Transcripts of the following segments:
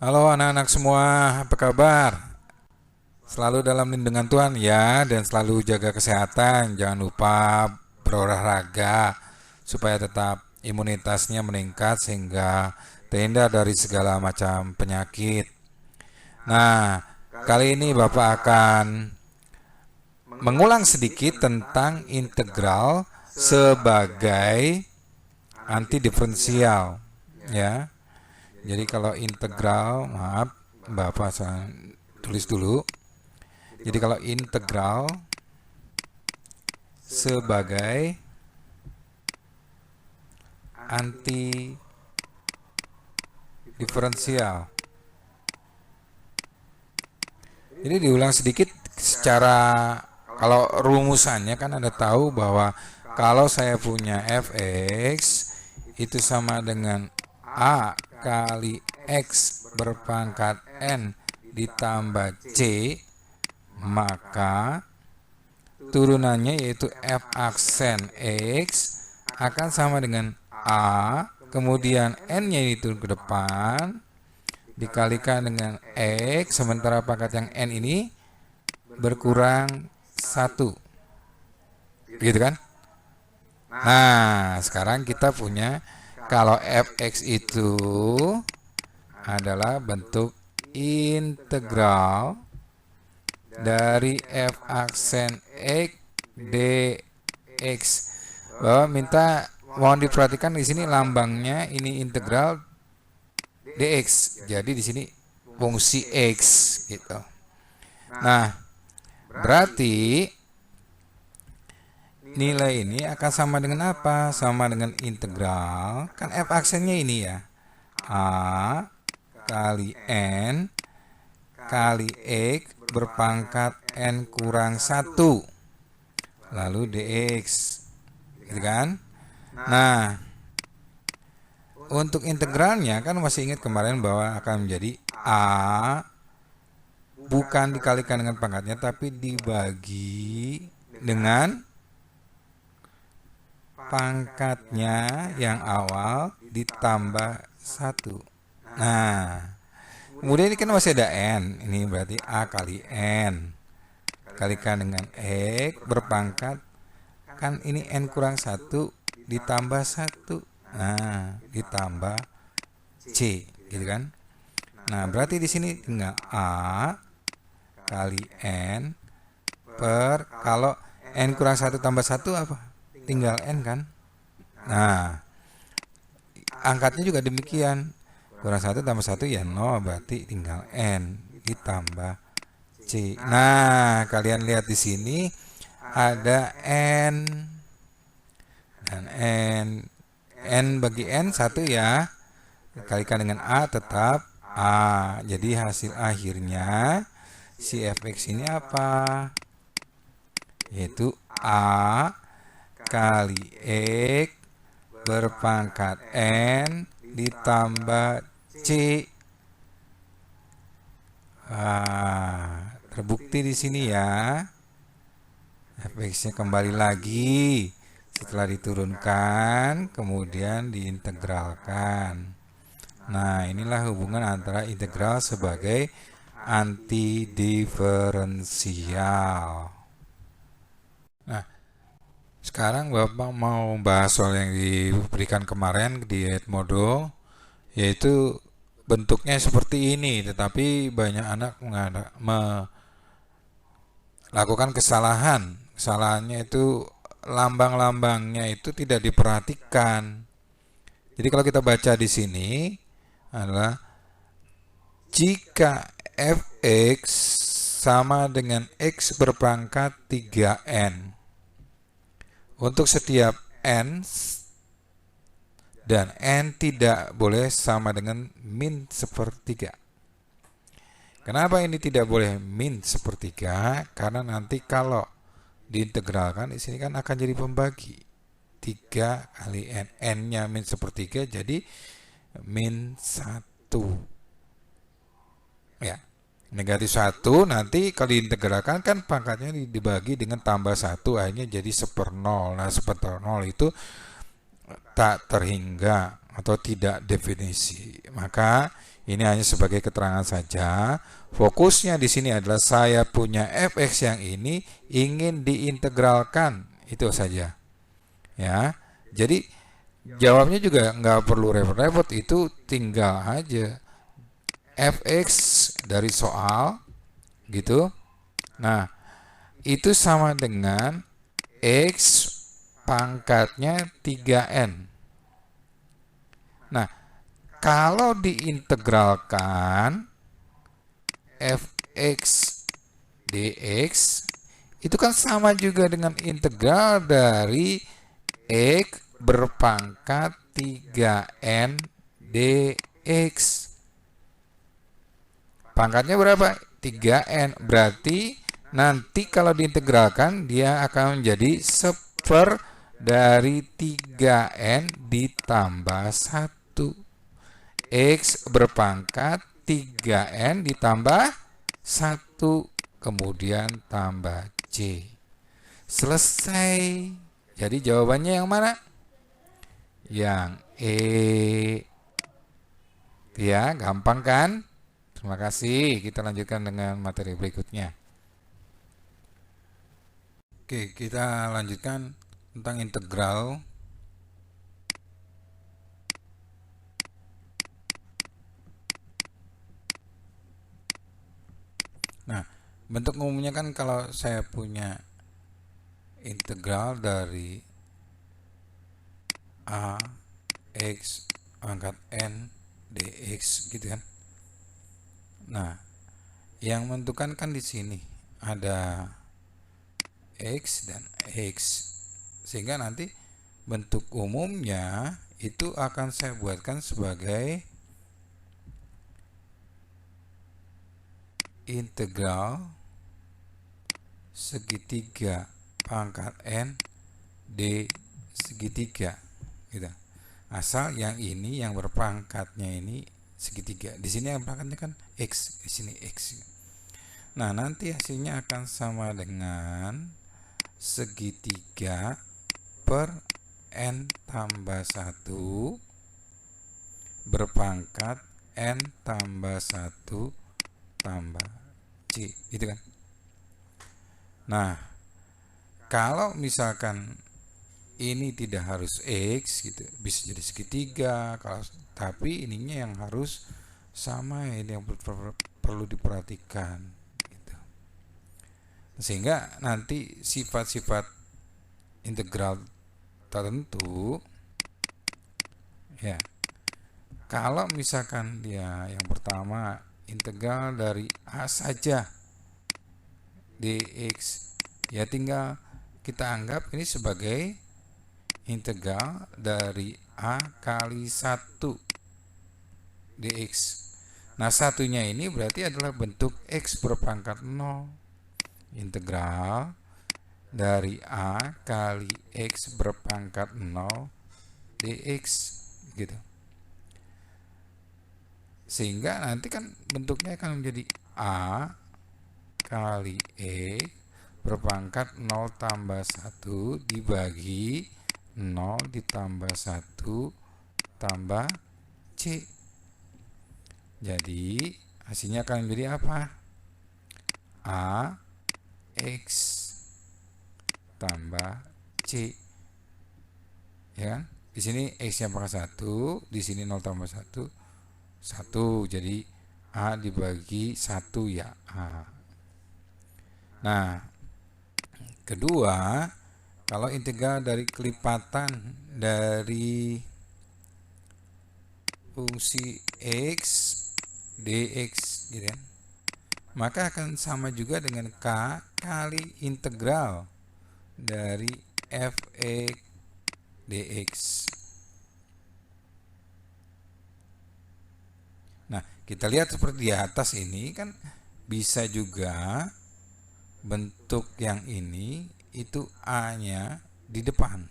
Halo anak-anak semua, apa kabar? Selalu dalam lindungan Tuhan ya, dan selalu jaga kesehatan. Jangan lupa berolahraga supaya tetap imunitasnya meningkat sehingga terhindar dari segala macam penyakit. Nah, kali ini Bapak akan mengulang sedikit tentang integral sebagai antidiferensial ya. Jadi kalau integral, maaf, Bapak saya tulis dulu. Jadi kalau integral sebagai anti diferensial. Jadi diulang sedikit secara kalau rumusannya kan Anda tahu bahwa kalau saya punya fx itu sama dengan a kali x berpangkat n ditambah c, maka turunannya yaitu f aksen x akan sama dengan a, kemudian n-nya itu ke depan dikalikan dengan x, sementara pangkat yang n ini berkurang 1. Begitu kan? Nah, sekarang kita punya kalau fx itu adalah bentuk integral dari f aksen x dx. Bahwa minta mohon diperhatikan di sini lambangnya ini integral dx. Jadi di sini fungsi x gitu. Nah, berarti nilai ini akan sama dengan apa? Sama dengan integral, kan f aksennya ini ya, a kali n kali x berpangkat n kurang 1 lalu dx, gitu kan? Nah, untuk integralnya kan masih ingat kemarin bahwa akan menjadi a bukan dikalikan dengan pangkatnya tapi dibagi dengan pangkatnya yang awal ditambah 1. Nah, kemudian ini kan masih ada n, ini berarti a kali n kalikan dengan x berpangkat kan ini n kurang 1 ditambah 1, nah ditambah c, gitu kan? Nah, berarti di sini tinggal a kali n per, kalau n kurang 1 tambah 1 apa? Tinggal n kan? Nah, angkatnya juga demikian. Kurang 1 tambah 1 ya 0, berarti tinggal n ditambah c. Nah, kalian lihat di sini ada n dan n bagi n 1 ya. Kalikan dengan a tetap a. Jadi hasil akhirnya si fx ini apa? Yaitu a kali x berpangkat n ditambah c. Terbukti di sini ya. fx-nya kembali lagi setelah diturunkan kemudian diintegralkan. Nah, inilah hubungan antara integral sebagai antidiferensial. Nah, sekarang Bapak mau bahas soal yang diberikan kemarin di Edmodo, yaitu bentuknya seperti ini, tetapi banyak anak melakukan kesalahan. Kesalahannya itu lambang-lambangnya itu tidak diperhatikan. Jadi kalau kita baca di sini adalah jika fx sama dengan x berpangkat 3n untuk setiap n dan n tidak boleh sama dengan min sepertiga. Kenapa ini tidak boleh min sepertiga? Karena nanti kalau diintegralkan di sini kan akan jadi pembagi. 3 kali n, n-nya min sepertiga jadi min 1. Ya, negatif 1 nanti kalau diintegralkan kan pangkatnya dibagi dengan tambah 1 akhirnya jadi sepernol. Nah, sepernol itu tak terhingga atau tidak definisi. Maka Ini hanya sebagai keterangan saja. Fokusnya di sini adalah saya punya fx yang ini ingin diintegralkan, itu saja. Ya, jadi jawabnya juga nggak perlu repot-repot, itu tinggal aja fx dari soal gitu. Nah, itu sama dengan x pangkatnya 3n. Nah, kalau diintegralkan fx dx itu kan sama juga dengan integral dari x berpangkat 3n dx. Pangkatnya berapa? 3n. Berarti nanti kalau diintegralkan dia akan menjadi 1/4 dari 3n ditambah 1. X berpangkat 3n ditambah 1, kemudian tambah C. Selesai. Jadi jawabannya yang mana? Yang E. Ya, gampang kan? Terima kasih. Kita lanjutkan dengan materi berikutnya. Oke, kita lanjutkan tentang integral. Nah, bentuk umumnya kan kalau saya punya integral dari a x pangkat n dx gitu kan. Nah, yang menentukan kan di sini ada x dan x, sehingga nanti bentuk umumnya itu akan saya buatkan sebagai integral segitiga pangkat n d segitiga gitu. Asal yang ini yang berpangkatnya ini segitiga. Di sini yang pangkatnya kan x, di sini x. Nah, nanti hasilnya akan sama dengan segitiga per n tambah 1 berpangkat n tambah 1 tambah c, gitu kan. Nah, kalau misalkan ini tidak harus x gitu, bisa jadi segitiga, kalau tapi ininya yang harus sama, ini yang perlu diperhatikan gitu. Sehingga nanti sifat-sifat integral tertentu ya, kalau misalkan dia yang pertama integral dari a saja dx, ya tinggal kita anggap ini sebagai integral dari a kali 1 dx. Nah, satunya ini berarti adalah bentuk x berpangkat 0. Integral dari a kali x berpangkat 0 dx gitu. Sehingga nanti kan bentuknya akan menjadi a kali x berpangkat 0 tambah 1 dibagi 0 ditambah 1 tambah c. Jadi hasilnya akan menjadi apa? A x tambah c. Ya kan? Di sini x-nya pangkat 1, di sini 0 tambah 1 1, jadi a dibagi 1 ya a. Nah, kedua, kalau integral dari kelipatan dari fungsi x dx gitu kan, maka akan sama juga dengan k kali integral dari fx dx. Nah, kita lihat seperti di atas ini kan bisa juga bentuk yang ini itu a-nya di depan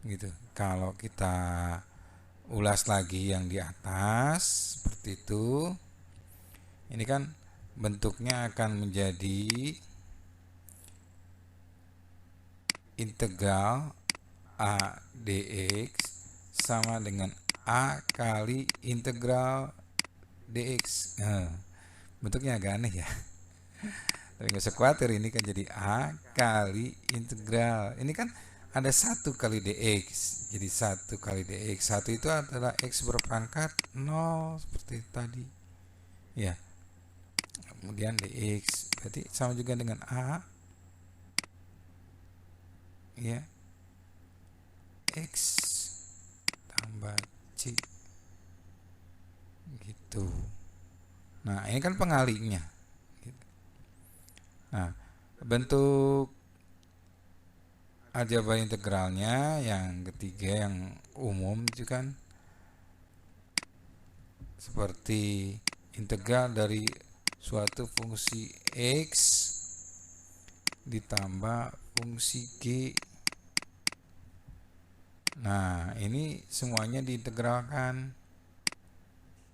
gitu. Kalau kita ulas lagi yang di atas seperti itu, ini kan bentuknya akan menjadi integral a dx sama dengan A kali integral dx. Bentuknya agak aneh ya. Tapi nggak usah khawatir, ini kan jadi A kali integral. Ini kan ada 1 kali dx. Jadi 1 kali dx. 1 itu adalah x berpangkat 0 seperti tadi. Ya. Kemudian dx berarti sama juga dengan A ya x tambah c gitu. Nah, ini kan pengalinya. Nah, bentuk aljabar integralnya yang ketiga yang umum itu kan seperti integral dari suatu fungsi x ditambah fungsi g. Nah, ini semuanya diintegralkan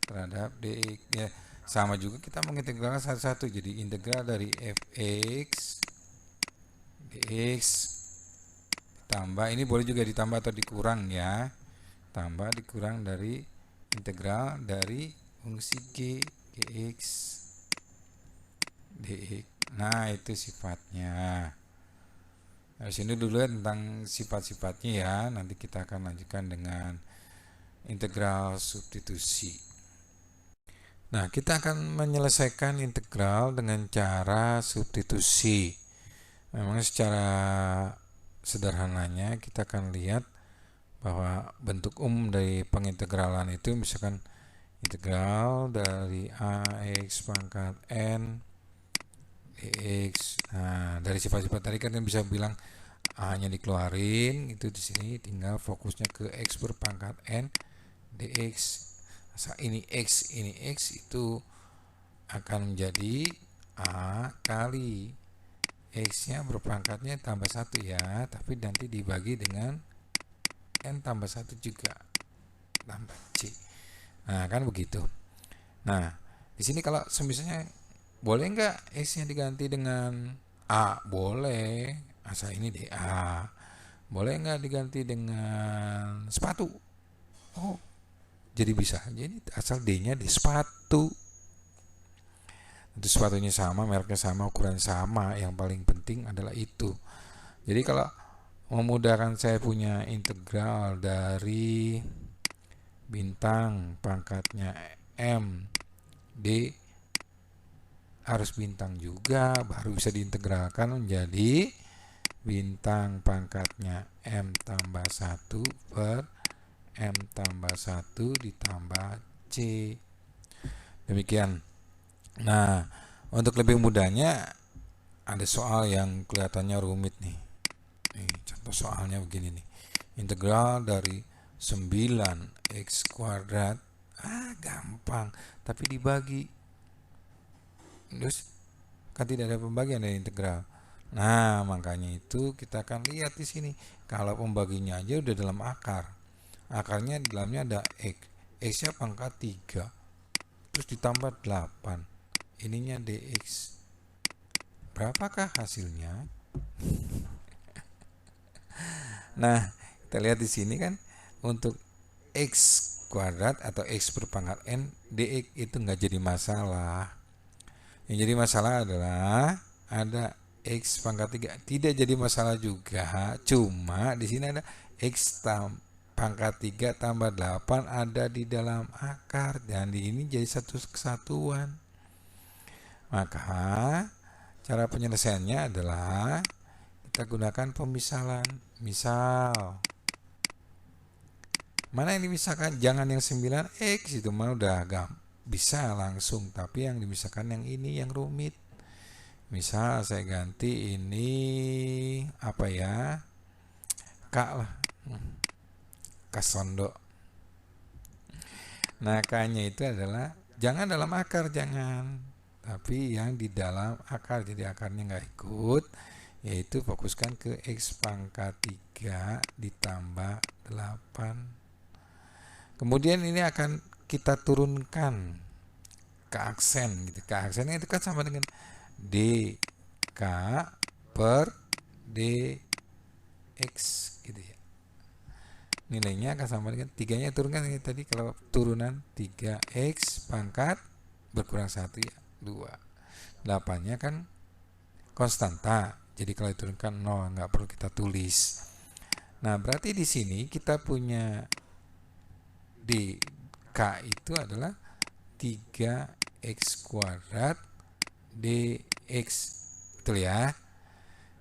terhadap dx ya. Sama juga kita mengintegralkan satu-satu, jadi integral dari fx dx ditambah, ini boleh juga ditambah atau dikurang ya, tambah dikurang dari integral dari fungsi g gx dx. Nah, itu sifatnya. Nah, sini dulu ya tentang sifat-sifatnya ya. Nanti kita akan lanjutkan dengan integral substitusi. Nah, kita akan menyelesaikan integral dengan cara substitusi. Memang secara sederhananya kita akan lihat bahwa bentuk umum dari pengintegralan itu misalkan integral dari ax pangkat n dx. Nah, dari sifat-sifat tadi kan bisa bilang a-nya dikeluarin, itu di sini tinggal fokusnya ke x berpangkat n dx. Ini x itu akan menjadi a kali x-nya berpangkatnya tambah 1 ya, tapi nanti dibagi dengan n tambah 1 juga tambah c. Nah, kan begitu. Nah, di sini kalau misalnya boleh nggak x-nya diganti dengan a? Boleh, asal ini dA. Boleh nggak diganti dengan sepatu? Oh, jadi bisa. Jadi asal D-nya di sepatu. Itu sepatunya sama, mereknya sama, ukuran sama. Yang paling penting adalah itu. Jadi kalau memudahkan, saya punya integral dari bintang pangkatnya m d, harus bintang juga, baru bisa diintegralkan menjadi bintang pangkatnya m tambah 1 per m tambah 1 ditambah c. Demikian. Nah, untuk lebih mudahnya ada soal yang kelihatannya rumit nih. Contoh soalnya begini nih. Integral dari 9x kuadrat. Gampang, tapi dibagi. Terus kan tidak ada pembagian dari integral. Nah, makanya itu kita akan lihat di sini. Kalau pembaginya aja udah dalam akar. Akarnya di dalamnya ada x. X-nya pangkat 3. Terus ditambah 8. Ininya dx. Berapakah hasilnya? Nah, kita lihat di sini kan untuk x kuadrat atau x berpangkat n, dx itu nggak jadi masalah. Yang jadi masalah adalah ada x pangkat 3, tidak jadi masalah juga. Cuma di sini ada x pangkat 3 tambah 8 ada di dalam akar, dan di ini jadi satu kesatuan. Maka cara penyelesaiannya adalah kita gunakan pemisalan. Misal, mana yang dimisahkan? Jangan yang 9x, itu mah udah agak bisa langsung, tapi yang dimisahkan yang ini yang rumit. Misal saya ganti ini apa ya, k lah, kasondo. Nah, k-nya itu adalah jangan dalam akar, jangan, tapi yang di dalam akar, jadi akarnya nggak ikut, yaitu fokuskan ke x pangkat 3 ditambah 8. Kemudian ini akan kita turunkan ke aksen gitu. Ke aksennya itu kan sama dengan dk per dx gitu ya. nilainya akan sama dengan 3-nya turunkan tadi, kalau turunan 3x pangkat berkurang 1 ya 2. 8-nya kan konstanta, jadi kalau diturunkan 0, nggak perlu kita tulis. Nah, berarti di sini kita punya dk itu adalah 3x kuadrat dx, betul ya.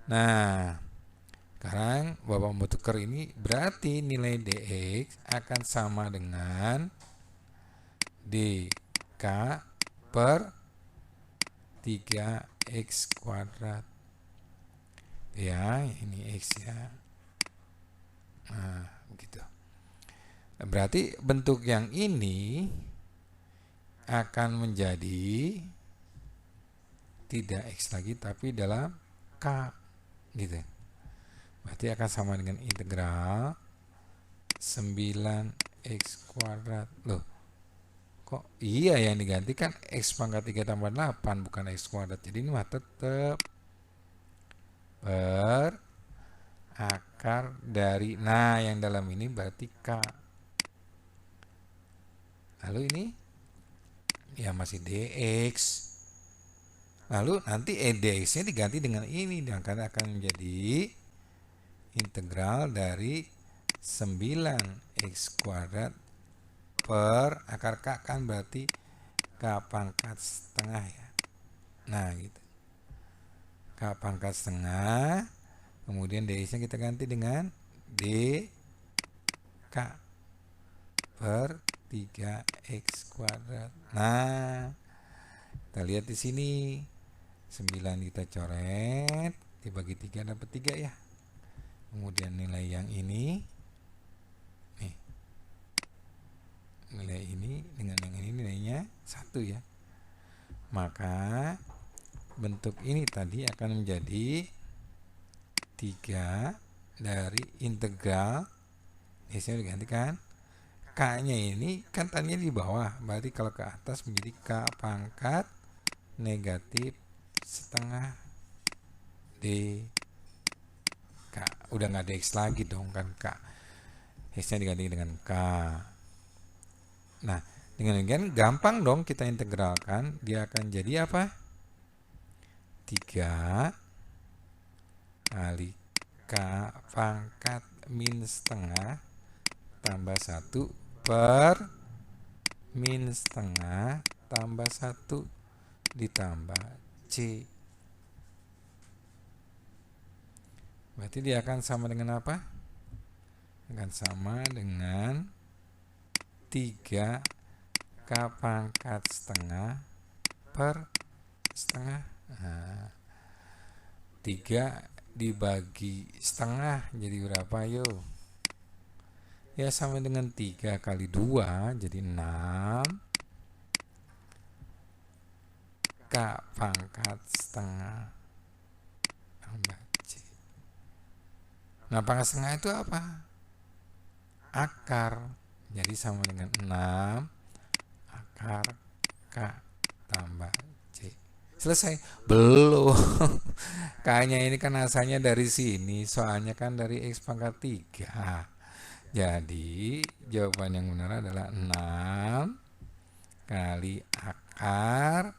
Nah, sekarang Bapak mau tukar ini, berarti nilai dx akan sama dengan dk per 3x kuadrat. Ya, ini x ya. Nah, begitu. Berarti bentuk yang ini akan menjadi tidak x lagi tapi dalam k gitu. Berarti akan sama dengan integral 9x kuadrat. Loh, kok iya yang diganti kan x pangkat 3 tambah 8 bukan x kuadrat. Jadi ini mah tetap per akar dari, nah yang dalam ini berarti k. Lalu ini ya masih dx. Lalu nanti dx-nya diganti dengan ini, dan karena akan menjadi integral dari 9x kuadrat per akar k, kan berarti k pangkat setengah ya. Nah gitu, k pangkat setengah, kemudian dx-nya kita ganti dengan dk per 3x kuadrat. Nah, kita lihat di sini 9 kita coret, dibagi 3 dapat 3 ya. Kemudian nilai yang ini nih, nilai ini dengan yang ini nilainya 1 ya. Maka bentuk ini tadi akan menjadi 3 dari integral, ini digantikan k-nya ini kan tadinya di bawah, berarti kalau ke atas menjadi k pangkat negatif setengah dk. Udah nggak ada x lagi dong kan, k x-nya diganti dengan k. Nah, dengan demikian gampang dong kita integralkan, dia akan jadi apa? 3 kali k pangkat min setengah tambah 1 per min setengah tambah 1 ditambah c. Berarti dia akan sama dengan apa? Akan sama dengan 3 k pangkat setengah per setengah. Nah, 3 dibagi setengah jadi berapa yuk? Ya sama dengan 3 kali 2 jadi 6 k pangkat setengah tambah c. Nah, pangkat setengah itu apa? Akar. Jadi sama dengan 6 akar k tambah c. Selesai? Belum. K-nya ini kan asalnya dari sini, soalnya kan dari x pangkat 3. Jadi jawaban yang benar adalah 6 kali akar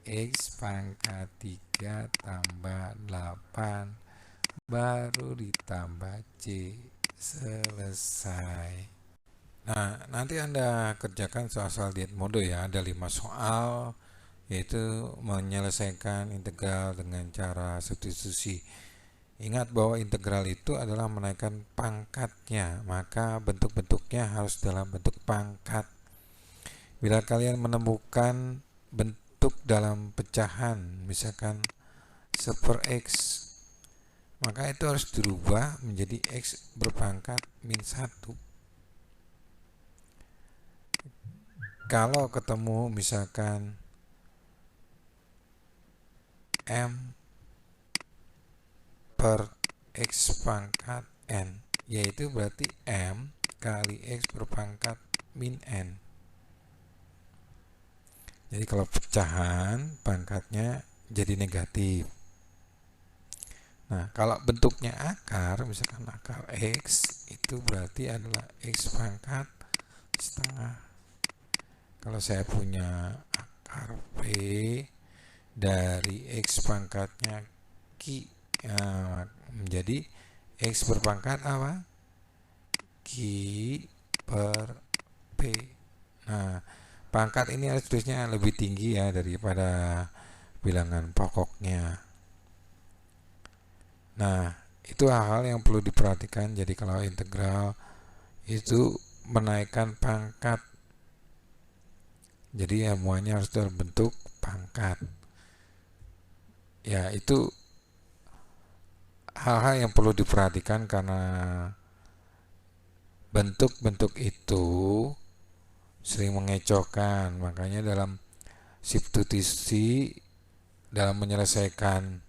x pangkat 3 tambah 8 baru ditambah c. Selesai. Nah, nanti Anda kerjakan soal-soal diet mode ya, ada 5 soal, yaitu menyelesaikan integral dengan cara substitusi. Ingat bahwa integral itu adalah menaikkan pangkatnya, maka bentuk-bentuknya harus dalam bentuk pangkat. Bila kalian menemukan bentuk dalam pecahan, misalkan 1/x, maka itu harus dirubah menjadi x berpangkat min 1. Kalau ketemu misalkan m per x pangkat n, yaitu berarti m kali x berpangkat min n. Jadi kalau pecahan pangkatnya jadi negatif. Nah, kalau bentuknya akar, misalkan akar x itu itu berarti adalah X pangkat setengah. Kalau saya punya akar P dari X pangkatnya Q, menjadi X berpangkat apa? Q per P. Nah, pangkat ini harus tulisnya lebih tinggi ya daripada bilangan pokoknya. Nah, itu hal-hal yang perlu diperhatikan. Jadi kalau integral itu menaikkan pangkat, jadi semuanya harus terbentuk pangkat. Ya, itu hal-hal yang perlu diperhatikan karena bentuk-bentuk itu sering mengecohkan. Makanya dalam substitusi, dalam menyelesaikan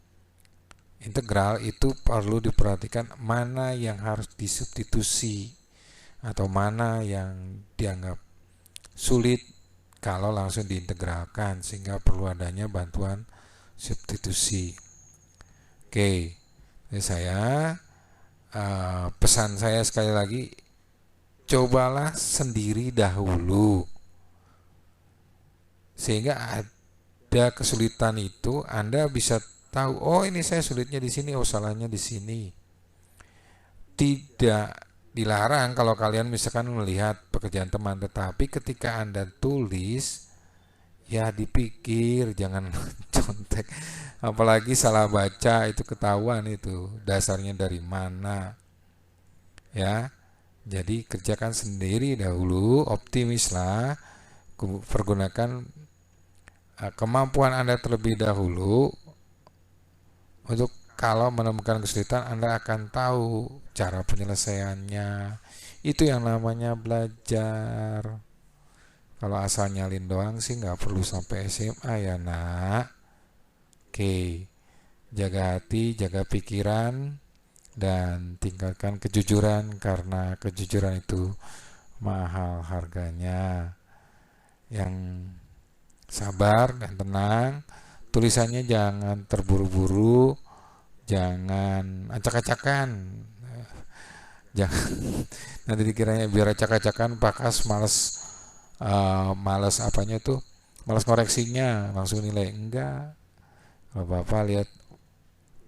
integral itu perlu diperhatikan mana yang harus disubstitusi atau mana yang dianggap sulit kalau langsung diintegralkan, sehingga perlu adanya bantuan substitusi. Oke, jadi pesan saya sekali lagi, cobalah sendiri dahulu, sehingga ada kesulitan itu Anda bisa tahu, oh ini saya sulitnya di sini, oh salahnya di sini. Tidak dilarang kalau kalian misalkan melihat pekerjaan teman, tetapi ketika Anda tulis, ya dipikir, jangan contek. Apalagi salah baca itu ketahuan, itu dasarnya dari mana. Ya, jadi kerjakan sendiri dahulu, optimislah, pergunakan kemampuan Anda terlebih dahulu untuk kalau menemukan kesulitan Anda akan tahu cara penyelesaiannya. Itu yang namanya belajar. Kalau asal nyalin doang sih nggak perlu sampai SMA ya nak. Oke, jaga hati, jaga pikiran, dan tingkatkan kejujuran, karena kejujuran itu mahal harganya. Yang sabar dan tenang, tulisannya jangan terburu-buru, jangan acak-acakan, jangan nanti dikiranya biar acak-acakan pakas, malas apanya tuh, malas koreksinya, langsung nilai. Enggak, kalau bapak lihat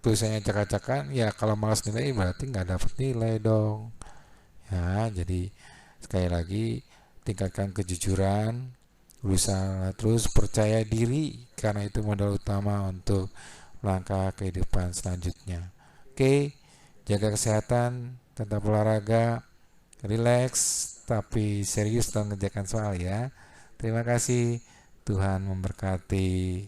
tulisannya acak-acakan, ya kalau malas nilai berarti nggak dapat nilai dong ya. Jadi sekali lagi, tingkatkan kejujuran, berusaha terus, percaya diri, karena itu modal utama untuk langkah kehidupan selanjutnya. Oke, jaga kesehatan, tetap olahraga, relax, tapi serius dalam mengerjakan soal ya. Terima kasih, Tuhan memberkati.